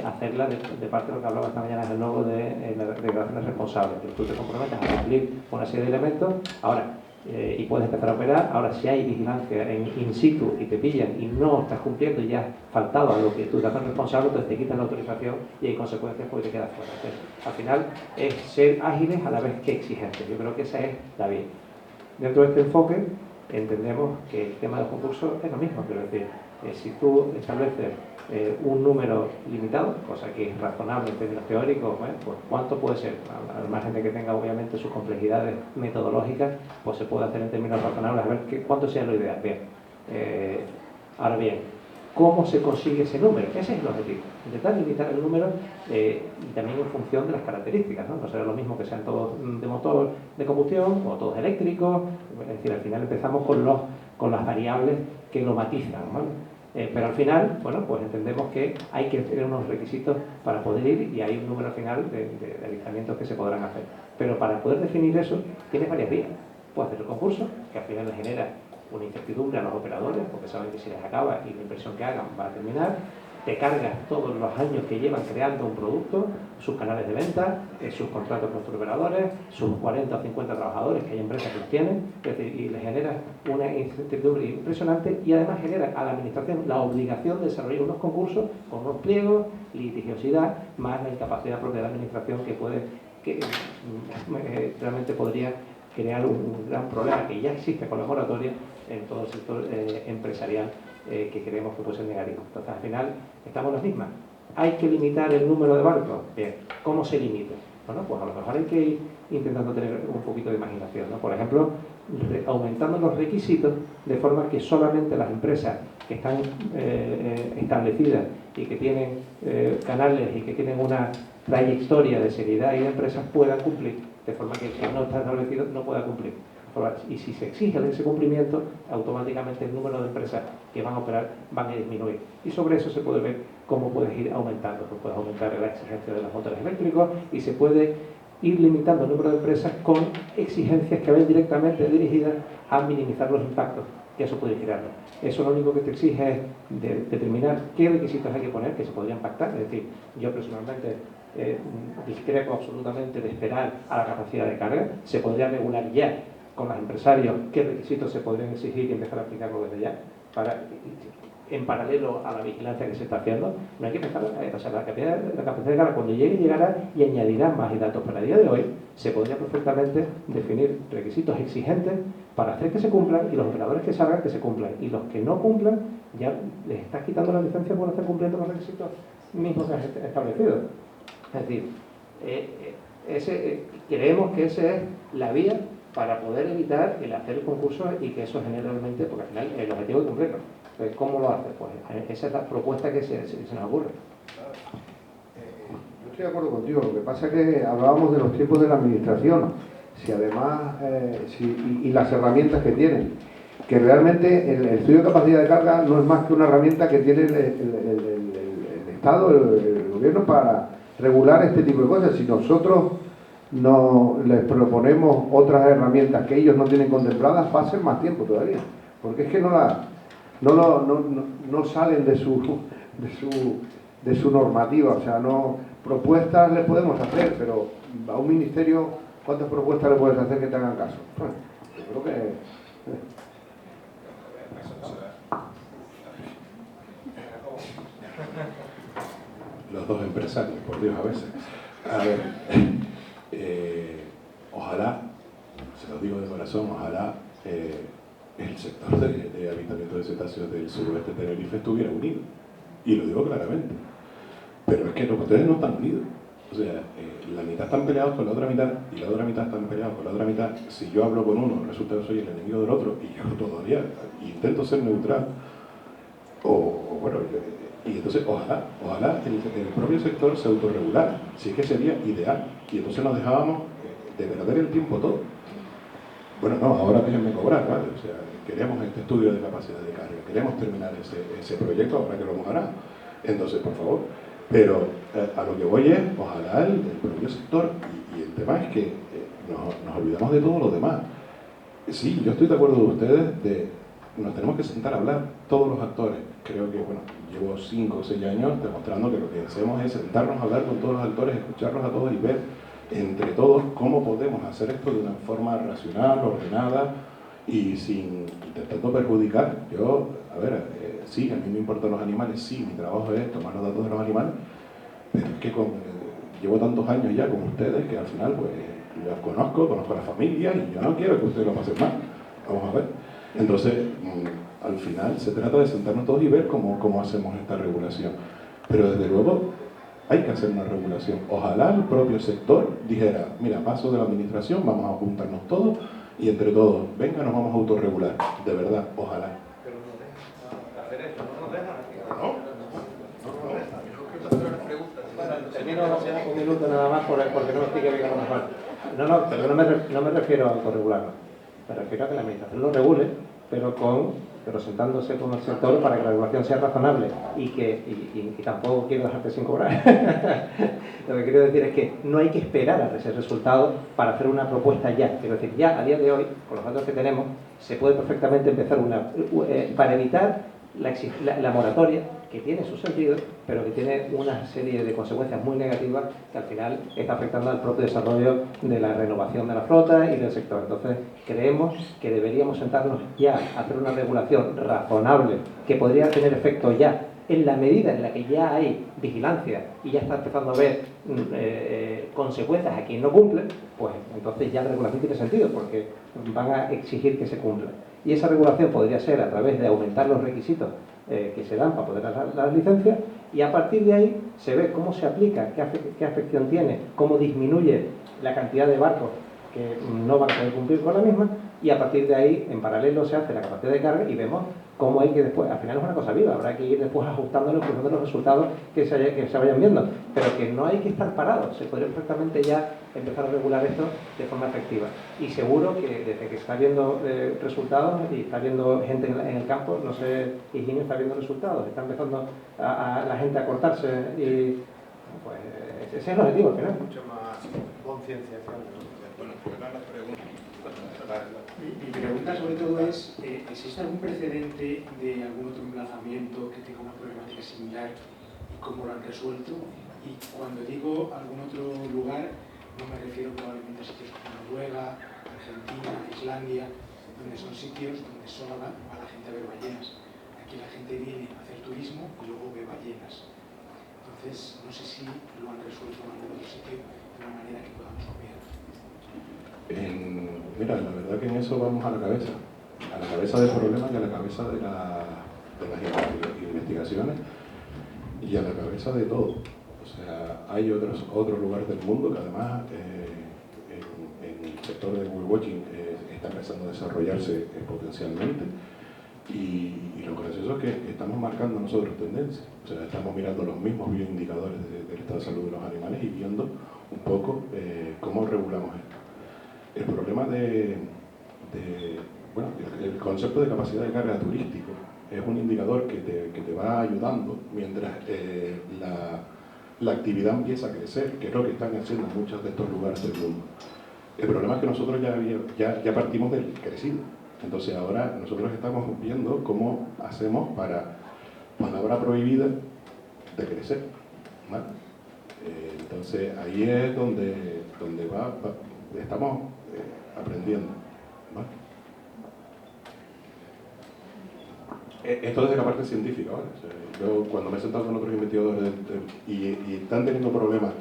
hacerla de parte de lo que hablaba esta mañana en el logo de declaraciones responsables, que tú te comprometes a cumplir una serie de elementos ahora y puedes empezar a operar. Ahora, si hay vigilancia in situ y te pillan y no estás cumpliendo y ya has faltado a lo que tú declaración responsable, entonces te quitan la autorización y hay consecuencias porque te quedas fuera. Entonces, al final es ser ágiles a la vez que exigentes. Yo creo que esa es la vía. Dentro de este enfoque entendemos que el tema de los concursos es lo mismo, quiero decir, si tú estableces un número limitado, cosa que es razonable en términos teóricos, bueno, pues ¿cuánto puede ser? Al margen de que tenga obviamente sus complejidades metodológicas, pues se puede hacer en términos razonables, a ver cuánto sea lo ideal. Bien, ahora bien, ¿cómo se consigue ese número? Ese es el objetivo, intentar limitar el número y también en función de las características, ¿no? No será lo mismo que sean todos de motor de combustión o todos eléctricos, es decir, al final empezamos con las variables que lo matizan, ¿vale? Pero al final, bueno, pues entendemos que hay que tener unos requisitos para poder ir y hay un número final de alistamientos que se podrán hacer. Pero para poder definir eso, tienes varias vías. Puedes hacer el concurso, que al final le genera una incertidumbre a los operadores, porque saben que si les acaba y la inversión que hagan va a terminar. Te cargas todos los años que llevan creando un producto, sus canales de venta, sus contratos con sus operadores, sus 40 o 50 trabajadores, que hay empresas que los tienen, es decir, y les genera una incertidumbre impresionante y además genera a la administración la obligación de desarrollar unos concursos con unos pliegos, litigiosidad, más la incapacidad propia de la administración que realmente podría crear un gran problema que ya existe con la moratoria en todo el sector empresarial que creemos que puede ser negativo. Entonces, al final, estamos las mismas. ¿Hay que limitar el número de barcos? Bien, ¿cómo se limita? Bueno, pues a lo mejor hay que ir intentando tener un poquito de imaginación, ¿no? Por ejemplo, aumentando los requisitos de forma que solamente las empresas que están establecidas y que tienen canales y que tienen una trayectoria de seriedad y de empresas puedan cumplir, de forma que el que no está establecido no pueda cumplir. Y si se exige ese cumplimiento, automáticamente el número de empresas que van a operar van a disminuir. Y sobre eso se puede ver cómo puedes ir aumentando. Pues puedes aumentar la exigencia de los motores eléctricos y se puede ir limitando el número de empresas con exigencias que vayan directamente dirigidas a minimizar los impactos que eso puede crear. Eso lo único que te exige es determinar qué requisitos hay que poner, que se podrían pactar. Es decir, yo personalmente discrepo absolutamente de esperar a la capacidad de carga. Se podría regular ya con los empresarios qué requisitos se podrían exigir y empezar a aplicarlo desde ya, en paralelo a la vigilancia que se está haciendo. No hay que pensar, o sea, la capacidad de carga cuando llegue llegará y añadirá más datos, pero a día de hoy se podría perfectamente definir requisitos exigentes para hacer que se cumplan, y los operadores que salgan que se cumplan, y los que no cumplan ya les estás quitando la licencia por no estar cumpliendo los requisitos mismos que has establecido. Es decir, creemos que esa es la vía para poder evitar el hacer el concurso y que eso generalmente, porque al final el objetivo es cumplirlo. Entonces, ¿cómo lo hace? Pues esa es la propuesta que se nos ocurre. Yo estoy de acuerdo contigo. Lo que pasa es que hablábamos de los tiempos de la administración, si además y las herramientas que tienen, que realmente el estudio de capacidad de carga no es más que una herramienta que tiene el Estado, el gobierno, para regular este tipo de cosas. Si nosotros no les proponemos otras herramientas que ellos no tienen contempladas, va a ser más tiempo todavía, porque es que no salen de su normativa. O sea, propuestas les podemos hacer, pero a un ministerio, ¿cuántas propuestas le puedes hacer que te hagan caso? Bueno, yo creo que los dos empresarios, por Dios, a veces. A ver, ojalá, se lo digo de corazón, ojalá el sector de avistamiento de cetáceos del suroeste de Tenerife estuviera unido. Y lo digo claramente. Pero es que ustedes no están unidos. O sea, la mitad están peleados con la otra mitad y la otra mitad están peleados con la otra mitad. Si yo hablo con uno, resulta que soy el enemigo del otro y yo todavía intento ser neutral. Bueno, y entonces ojalá el propio sector se autorregulara, si es que sería ideal, y entonces nos dejábamos de perder el tiempo todo. Bueno, no, ahora déjenme cobrar, ¿vale? O sea, queremos este estudio de capacidad de carga, queremos terminar ese proyecto ahora que lo hemos ganado. Entonces, por favor, pero a lo que voy es, ojalá el propio sector, y el tema es que nos olvidamos de todo lo demás. Sí, yo estoy de acuerdo con ustedes nos tenemos que sentar a hablar todos los actores. Creo que, bueno, llevo 5 o 6 años demostrando que lo que hacemos es sentarnos a hablar con todos los actores, escucharlos a todos y ver entre todos cómo podemos hacer esto de una forma racional, ordenada y sin intentando perjudicar. Yo, a ver, sí, a mí me importan los animales, sí, mi trabajo es tomar los datos de los animales, pero es que llevo tantos años ya con ustedes que al final, pues, los conozco a la familia y yo no quiero que ustedes lo pasen mal. Vamos a ver. Entonces, al final se trata de sentarnos todos y ver cómo hacemos esta regulación. Pero desde luego hay que hacer una regulación. Ojalá el propio sector dijera, mira, paso de la administración, vamos a juntarnos todos y entre todos, venga, nos vamos a autorregular. De verdad, ojalá. Pero no dejan hacer eso, no nos dejan aquí. Termino un minuto nada más porque no me explique bien a lo mejor. Pero no me refiero a autorregularlo. Me refiero a que la administración lo regule, pero sentándose con el sector para que la regulación sea razonable y tampoco quiero dejarte sin cobrar. Lo que quiero decir es que no hay que esperar a ese resultado para hacer una propuesta ya. Quiero decir, ya a día de hoy, con los datos que tenemos, se puede perfectamente empezar para evitar la moratoria, que tiene su sentido, pero que tiene una serie de consecuencias muy negativas que al final está afectando al propio desarrollo de la renovación de la flota y del sector. Entonces, creemos que deberíamos sentarnos ya a hacer una regulación razonable que podría tener efecto ya en la medida en la que ya hay vigilancia y ya está empezando a ver consecuencias a quien no cumple, pues entonces ya la regulación tiene sentido porque van a exigir que se cumpla. Y esa regulación podría ser a través de aumentar los requisitos que se dan para poder dar las licencias y a partir de ahí se ve cómo se aplica, qué afección tiene, cómo disminuye la cantidad de barcos que no van a poder cumplir con la misma y a partir de ahí en paralelo se hace la capacidad de carga y vemos cómo hay que después, al final es una cosa viva, habrá que ir después ajustándolo en función de los resultados que se vayan viendo, pero que no hay que estar parados, se podría perfectamente ya empezar a regular esto de forma efectiva y seguro que desde que está viendo resultados y está viendo gente en el campo, no sé, Higinio está viendo resultados, está empezando a la gente a cortarse y Pues ese es el objetivo que tenemos. Mucho más concienciación. Bueno, pues las preguntas. Mi pregunta sobre todo es, ¿existe algún precedente de algún otro emplazamiento que tenga una problemática similar y cómo lo han resuelto? Y cuando digo algún otro lugar, no me refiero probablemente a sitios como Noruega, Argentina, Islandia, donde son sitios donde solo va la gente a ver ballenas. Aquí la gente viene a hacer turismo y luego ve ballenas. Entonces, no sé si lo han resuelto en algún otro sitio de una manera que podamos copiar. Mira, la verdad que en eso vamos a la cabeza del problema y a la cabeza de las investigaciones y a la cabeza de todo. O sea, hay otros lugares del mundo que además en el sector del whale watching está empezando a desarrollarse potencialmente y lo gracioso es que estamos marcando nosotros tendencias. O sea, estamos mirando los mismos bioindicadores del estado de salud de los animales y viendo un poco cómo regulamos esto. El problema bueno, el concepto de capacidad de carga turístico es un indicador que te va ayudando mientras la actividad empieza a crecer, que es lo que están haciendo muchos de estos lugares del mundo. El problema es que nosotros ya partimos del crecido. Entonces ahora nosotros estamos viendo cómo hacemos para palabra prohibida de crecer, ¿vale? Entonces ahí es donde estamos aprendiendo, ¿vale? Esto desde la parte científica, ¿vale? O sea, yo cuando me he sentado con otros investigadores y están teniendo problemas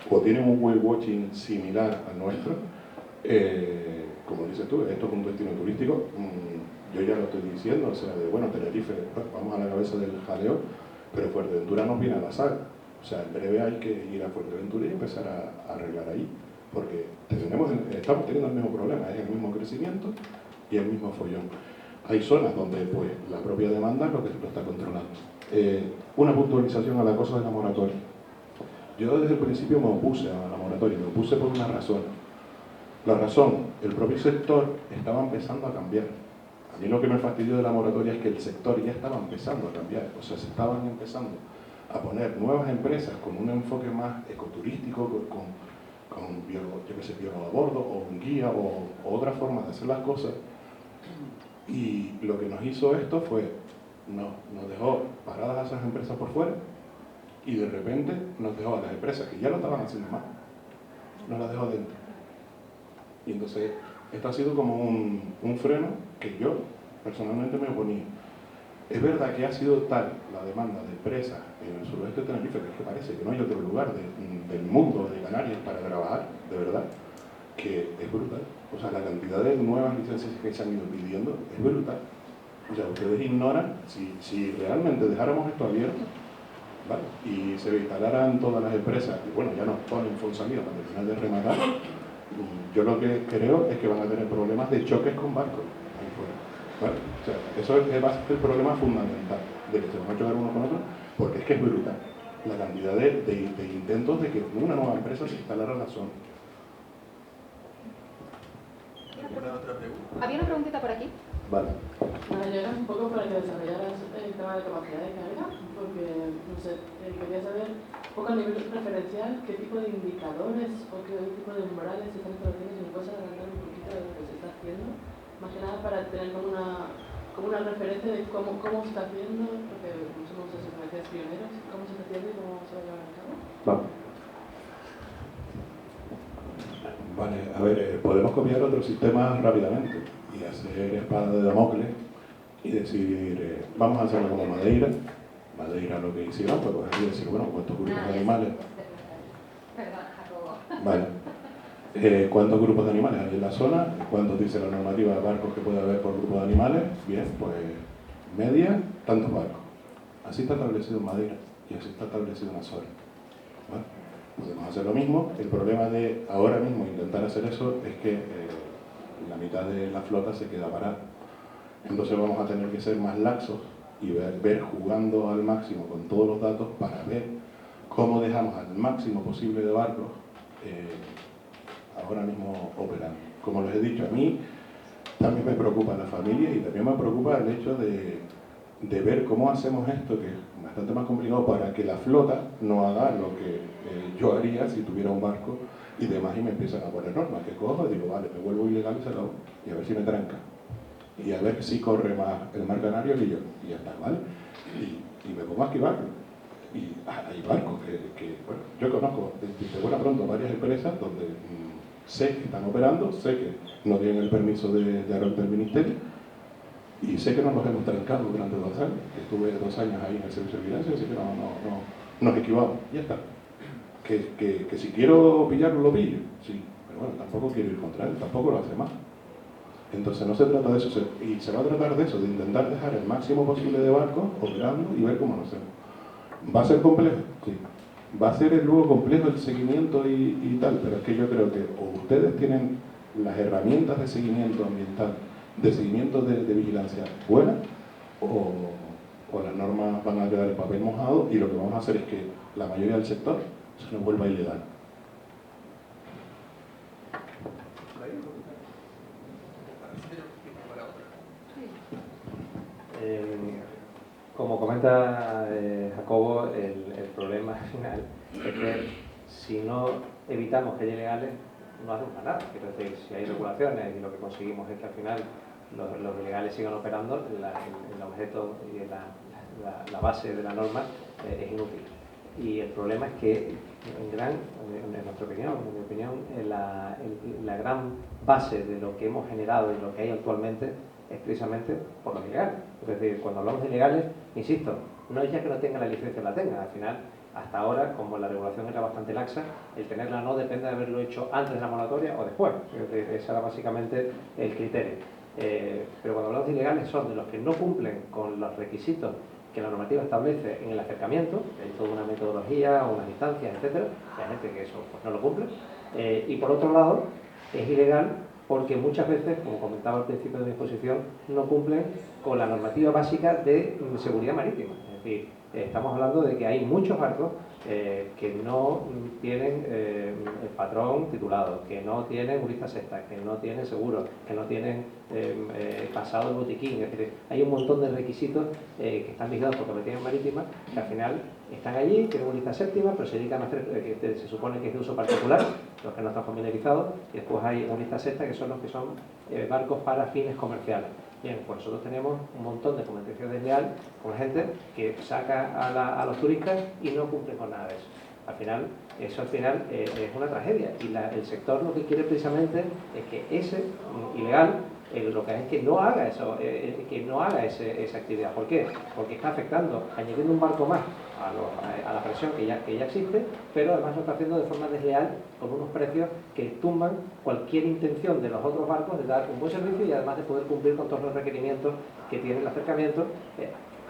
o tienen un whale watching similar al nuestro, como dices tú, esto es un destino turístico, yo ya lo estoy diciendo, o sea, bueno, Tenerife, vamos a la cabeza del jaleo, pero Fuerteventura nos viene a la saga. O sea, en breve hay que ir a Fuerteventura y empezar a arreglar ahí, porque estamos teniendo el mismo problema, es el mismo crecimiento y el mismo follón. Hay zonas donde pues, la propia demanda es lo que lo está controlando. Una puntualización a la cosa de la moratoria. Yo desde el principio me opuse a la moratoria, me opuse por una razón. La razón, el propio sector estaba empezando a cambiar. A mí lo que me fastidió de la moratoria es que el sector ya estaba empezando a cambiar, o sea, se estaban empezando a poner nuevas empresas con un enfoque más ecoturístico, con biólogo a bordo, o un guía, o otra forma de hacer las cosas. Y lo que nos hizo esto fue, nos dejó paradas a esas empresas por fuera, y de repente nos dejó a las empresas que ya lo estaban haciendo mal, nos las dejó dentro. Y entonces, esto ha sido como un freno que yo personalmente me oponía. Es verdad que ha sido tal la demanda de empresas en el suroeste de Tenerife, que es que parece que no hay otro lugar del mundo, de Canarias, para trabajar, de verdad, que es brutal. O sea, la cantidad de nuevas licencias que se han ido pidiendo es brutal. O sea, ustedes ignoran, si realmente dejáramos esto abierto, ¿vale? Y se instalaran todas las empresas, y bueno, ya nos ponen Fonsalida para terminar de rematar, yo lo que creo es que van a tener problemas de choques con barcos ahí fuera, ¿vale? O sea, eso va a ser el problema fundamental, de que se van a chocar unos con otros, porque es que es brutal la cantidad de intentos de que una nueva empresa se instalara en la zona. Había una preguntita por aquí. Vale. Bueno, yo era un poco para que desarrollaras el tema de capacidad de carga, porque, no sé, quería saber un poco a nivel referencial qué tipo de indicadores o qué tipo de umbrales se están estableciendo, si me puedes adelantar un poquito de lo que se está haciendo, más que nada para tener como una referencia de cómo se está haciendo, porque somos esos pioneros, cómo se está haciendo y cómo se va a llevar a cabo. Vamos. Vale, a ver, podemos copiar otros sistemas rápidamente y hacer espada de Damocles y decir, vamos a hacerlo como Madeira. Madeira lo que hicieron fue coger y decir, bueno, ¿cuántos grupos de animales? Perdón, Jacobo. Vale. ¿Cuántos grupos de animales hay en la zona? ¿Cuántos dice la normativa de barcos que puede haber por grupo de animales? Bien, pues media, tantos barcos. Así está establecido en Madeira y así está establecido en Azores. ¿Vale? Podemos hacer lo mismo. El problema de ahora mismo intentar hacer eso es que la mitad de la flota se queda parada. Entonces vamos a tener que ser más laxos y ver jugando al máximo con todos los datos para ver cómo dejamos al máximo posible de barcos ahora mismo operando. Como les he dicho, a mí también me preocupa la familia y también me preocupa el hecho de ver cómo hacemos esto, que es bastante más complicado para que la flota no haga lo que yo haría si tuviera un barco y demás y me empiezan a poner normas, que cojo y digo, vale, me vuelvo ilegal y se acabó, y a ver si me tranca. Y a ver si corre más el mar Canario que yo, y ya está, ¿vale? Y me pongo a esquivarlo. Y hay barcos que bueno, yo conozco de buena pronto varias empresas donde sé que están operando, sé que no tienen el permiso de del ministerio, y sé que no nos hemos trancado durante 2 años, que estuve 2 años ahí en el servicio de vigilancia, así que no nos esquivamos, ya está. Que si quiero pillarlo, lo pillo, sí, pero bueno, tampoco quiero ir contra él, tampoco lo hace más. Entonces no se trata de eso, y se va a tratar de eso, de intentar dejar el máximo posible de barcos operando y ver cómo lo hacemos. ¿Va a ser complejo? Sí. ¿Va a ser luego complejo el seguimiento y tal? Pero es que yo creo que o ustedes tienen las herramientas de seguimiento ambiental, de seguimiento de vigilancia buenas, o las normas van a quedar en papel mojado y lo que vamos a hacer es que la mayoría del sector se nos vuelva ilegal. Como comenta Jacobo, el problema final es que si no evitamos que haya ilegales, no hacemos nada. Quiero decir, si hay regulaciones y lo que conseguimos es que al final los ilegales sigan operando, el objeto y la base de la norma es inútil. Y el problema es que, en nuestra opinión, en mi opinión, la gran base de lo que hemos generado y lo que hay actualmente es precisamente por los ilegales. Es decir, cuando hablamos de ilegales, insisto, no es ya que no tengan la licencia o la tengan. Al final, hasta ahora, como la regulación era bastante laxa, el tenerla no depende de haberlo hecho antes de la moratoria o después. Es decir, ese era básicamente el criterio. Pero cuando hablamos de ilegales son de los que no cumplen con los requisitos que la normativa establece en el acercamiento, hay toda una metodología, unas instancias, etcétera. Hay gente que eso pues, no lo cumple. Y por otro lado, es ilegal porque muchas veces, como comentaba al principio de mi exposición, no cumplen con la normativa básica de seguridad marítima. Es decir, estamos hablando de que hay muchos barcos que no tienen el patrón titulado, que no tienen un lista sexta, que no tienen seguro, que no tienen pasado el botiquín. Es decir, hay un montón de requisitos que están vigilados por comisiones marítimas que al final están allí, tienen una lista séptima, pero se dedican a hacer, que se supone que es de uso particular, los que no están familiarizados, y después hay una lista sexta que son los que son barcos para fines comerciales. Bien, pues nosotros tenemos un montón de competencia desleal con gente que saca a los turistas y no cumple con nada de eso. Eso al final es una tragedia, y el sector lo que quiere precisamente es que ese ilegal lo que es que no haga eso, que no haga esa actividad. ¿Por qué? Porque está afectando, añadiendo un barco más a la presión que ya existe, pero además lo está haciendo de forma desleal con unos precios que tumban cualquier intención de los otros barcos de dar un buen servicio y además de poder cumplir con todos los requerimientos que tiene el acercamiento,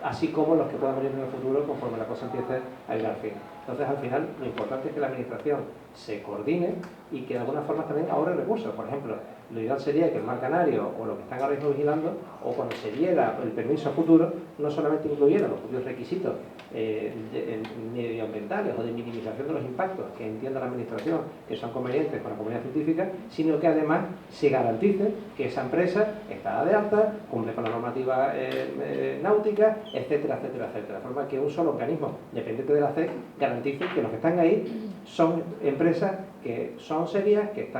así como los que puedan venir en el futuro conforme la cosa empiece a ir al fin. Entonces, al final, lo importante es que la administración se coordine y que de alguna forma también ahorre recursos. Por ejemplo, lo ideal sería que el Mar Canario o lo que están ahora mismo vigilando, o cuando se diera el permiso a futuro, no solamente incluyera los propios requisitos medioambientales o de minimización de los impactos que entienda la administración que son convenientes con la comunidad científica, sino que además se garantice que esa empresa está de alta, cumple con la normativa náutica, etcétera, etcétera, etcétera. De forma que un solo organismo dependiente de la CEC garantice que los que están ahí son empresas que son serias, que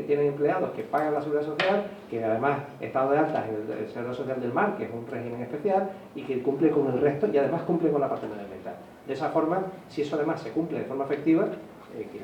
tienen empleados que pagan la seguridad social, que además están de alta en el Seguridad Social del Mar, que es un régimen especial, y que cumple con el resto y además cumple con la parte medioambiental. De esa forma, si eso además se cumple de forma efectiva, que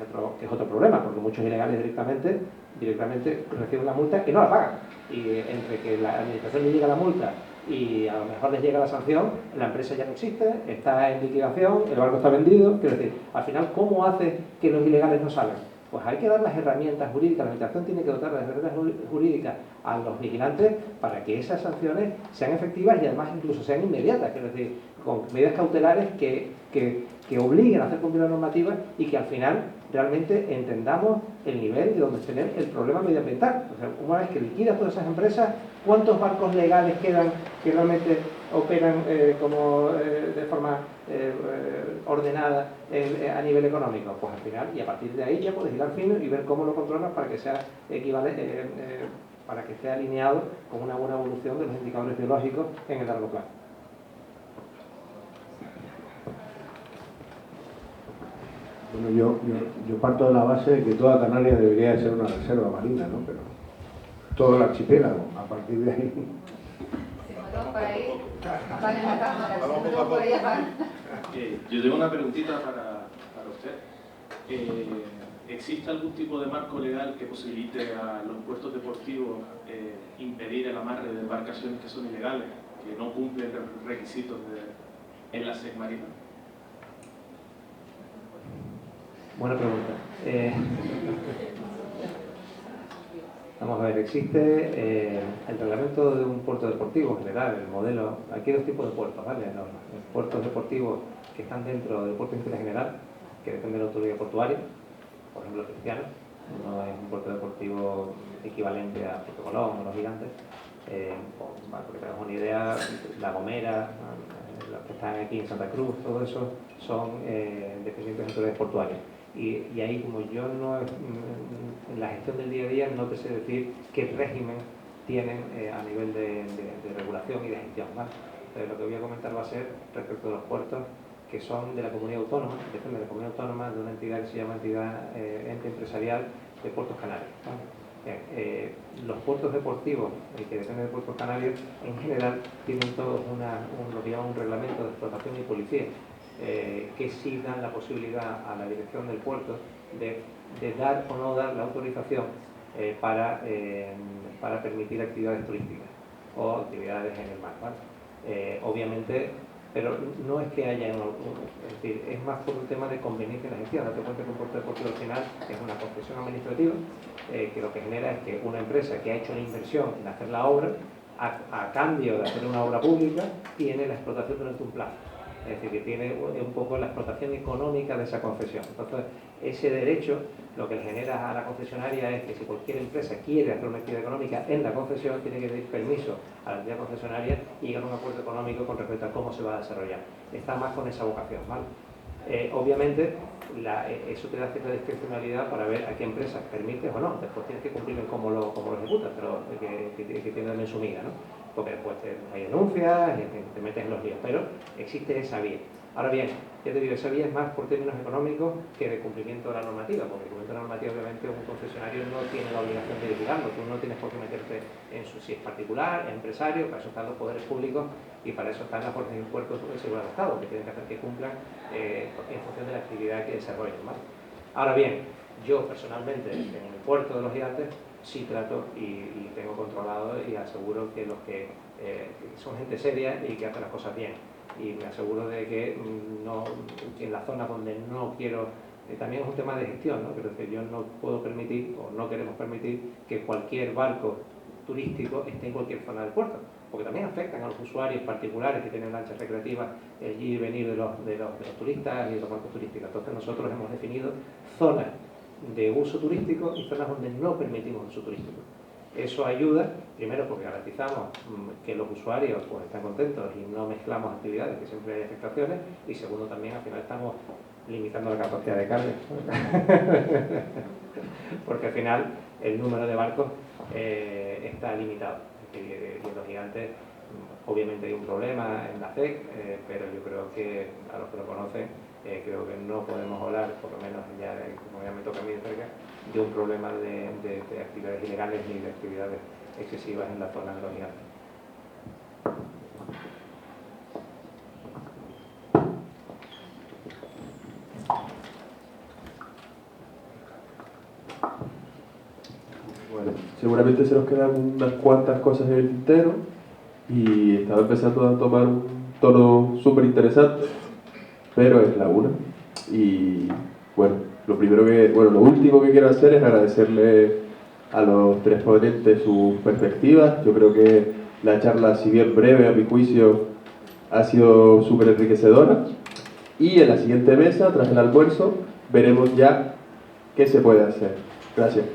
es otro problema, porque muchos ilegales directamente reciben la multa y no la pagan. Y entre que la administración le llega la multa y a lo mejor les llega la sanción, la empresa ya no existe, está en liquidación, el barco está vendido. Quiero decir, al final, ¿cómo hace que los ilegales no salgan? Pues hay que dar las herramientas jurídicas, la administración tiene que dotar de las herramientas jurídicas a los vigilantes para que esas sanciones sean efectivas y además incluso sean inmediatas, es decir, con medidas cautelares que obliguen a hacer cumplir la normativa y que al final realmente entendamos el nivel de donde tener el problema medioambiental. O sea, una vez que liquidas todas esas empresas, ¿cuántos barcos legales quedan que realmente operan de forma ordenada a nivel económico? Pues al final, y a partir de ahí ya puedes hilar fino y ver cómo lo controlas para que sea equivalente, para que esté alineado con una buena evolución de los indicadores biológicos en el largo plazo. Bueno, yo parto de la base de que toda Canarias debería de ser una reserva marina, ¿no? Pero todo el archipiélago, a partir de ahí. Si no por ahí, apaguen la cámara. Si no por ahí, apaguen. Yo tengo una preguntita para usted. ¿Existe algún tipo de marco legal que posibilite a los puertos deportivos impedir el amarre de embarcaciones que son ilegales, que no cumplen los requisitos en la SEC marina? Buena pregunta. Vamos a ver, existe el reglamento de un puerto deportivo en general, el modelo. Aquí hay dos tipos de puertos, ¿vale? Los puertos deportivos que están dentro del puerto de interés general, que depende de la autoridad portuaria, por ejemplo, el Cristiano, no es un puerto deportivo equivalente a Puerto Colón o Los Gigantes. Porque tenemos una idea, La Gomera, los que están aquí en Santa Cruz, todo eso son dependientes de autoridades portuarias. Y ahí, como yo no en la gestión del día a día, no te sé decir qué régimen tienen a nivel de regulación y de gestión, ¿vale? Entonces, lo que voy a comentar va a ser respecto a los puertos que son de la comunidad autónoma, depende de la comunidad autónoma, de una entidad que se llama ente empresarial de Puertos Canarios, ¿vale? Los puertos deportivos que dependen de Puertos Canarios, en general, tienen todos lo que llaman un reglamento de explotación y policía, que sí dan la posibilidad a la dirección del puerto de dar o no dar la autorización para permitir actividades turísticas o actividades en el mar, ¿vale? Obviamente, pero no es que haya, es decir, es más por un tema de conveniencia en la gestión. Date cuenta que un puerto deportivo al final es una concesión administrativa que lo que genera es que una empresa que ha hecho la inversión en hacer la obra, a cambio de hacer una obra pública, tiene la explotación durante un plazo. Es decir, que tiene un poco la explotación económica de esa concesión. Entonces, ese derecho lo que le genera a la concesionaria es que si cualquier empresa quiere hacer una actividad económica en la concesión, tiene que pedir permiso a la entidad concesionaria y llegar a un acuerdo económico con respecto a cómo se va a desarrollar. Está más con esa vocación, ¿vale? Obviamente, eso te da cierta discrecionalidad para ver a qué empresas permites o no. Después tienes que cumplir en cómo lo ejecutas, pero que tienen en su miga, ¿no? Porque después hay denuncias, te metes en los líos, pero existe esa vía. Ahora bien, ya te digo, esa vía es más por términos económicos que de cumplimiento de la normativa, porque el cumplimiento de la normativa, obviamente, un concesionario no tiene la obligación de vigilarlo, tú no tienes por qué meterte en si es particular, es empresario, para eso están los poderes públicos y para eso están las fuerzas y cuerpos de seguridad del Estado, que tienen que hacer que cumplan en función de la actividad que desarrollen, ¿vale? Ahora bien, yo personalmente, en el puerto de Los Gigantes, sí trato y tengo controlado y aseguro que los que son gente seria y que hacen las cosas bien. Y me aseguro de que en la zona donde no quiero, también es un tema de gestión, ¿no? Quiero decir, yo no puedo permitir o no queremos permitir que cualquier barco turístico esté en cualquier zona del puerto, porque también afectan a los usuarios particulares que tienen lanchas recreativas, el ir y venir de los turistas y de los barcos turísticos. Entonces nosotros hemos definido zonas de uso turístico y zonas donde no permitimos uso turístico. Eso ayuda, primero porque garantizamos que los usuarios pues, están contentos y no mezclamos actividades, que siempre hay afectaciones, y segundo también al final estamos limitando la capacidad de carga, porque al final el número de barcos está limitado. Y Los Gigantes, obviamente hay un problema en la SEC, pero yo creo que a los que lo conocen, creo que no podemos hablar, por lo menos ya, como ya me toca a mí de cerca, de un problema de actividades ilegales ni de actividades excesivas en la zona de Los Gigantes. Bueno, seguramente se nos quedan unas cuantas cosas en el tintero y estaba empezando a tomar un tono súper interesante, pero es la una. Y bueno, lo último que quiero hacer es agradecerle a los tres ponentes sus perspectivas. Yo creo que la charla, si bien breve a mi juicio, ha sido súper enriquecedora. Y en la siguiente mesa, tras el almuerzo, veremos ya qué se puede hacer. Gracias.